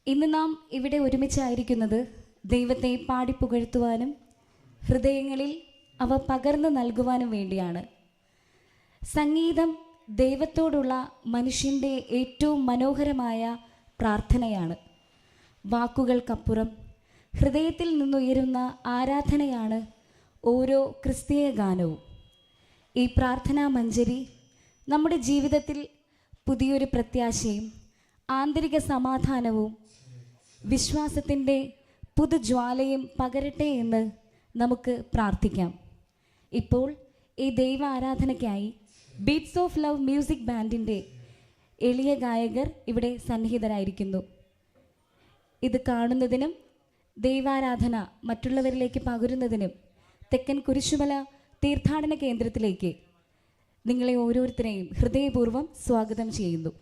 ഇന്ന് നാം ഇവിടെ ഒരുമിച്ചായിരിക്കുന്നത് ദൈവത്തെ പാടിപ്പുകഴ്ത്തുവാനും ഹൃദയങ്ങളിൽ അവ പകർന്നു നൽകുവാനും വേണ്ടിയാണ്. സംഗീതം ദൈവത്തോടുള്ള മനുഷ്യൻ്റെ ഏറ്റവും മനോഹരമായ പ്രാർത്ഥനയാണ്. വാക്കുകൾക്കപ്പുറം ഹൃദയത്തിൽ നിന്നുയരുന്ന ആരാധനയാണ് ഓരോ ക്രിസ്തീയ ഗാനവും. ഈ പ്രാർത്ഥനാ മഞ്ജരി നമ്മുടെ ജീവിതത്തിൽ പുതിയൊരു പ്രത്യാശയും ആന്തരിക സമാധാനവും വിശ്വാസത്തിൻ്റെ പുതുജ്വാലയും പകരട്ടെ എന്ന് നമുക്ക് പ്രാർത്ഥിക്കാം. ഇപ്പോൾ ഈ ദൈവ ആരാധനയ്ക്കായി ബീറ്റ്സ് ഓഫ് ലവ് മ്യൂസിക് ബാൻഡിൻ്റെ എളിയ ഗായകർ ഇവിടെ സന്നിഹിതരായിരിക്കുന്നു. ഇത് കാണുന്നതിനും ദൈവാരാധന മറ്റുള്ളവരിലേക്ക് പകരുന്നതിനും തെക്കൻ കുരിശുമല തീർത്ഥാടന കേന്ദ്രത്തിലേക്ക് നിങ്ങളെ ഓരോരുത്തരെയും ഹൃദയപൂർവ്വം സ്വാഗതം ചെയ്യുന്നു.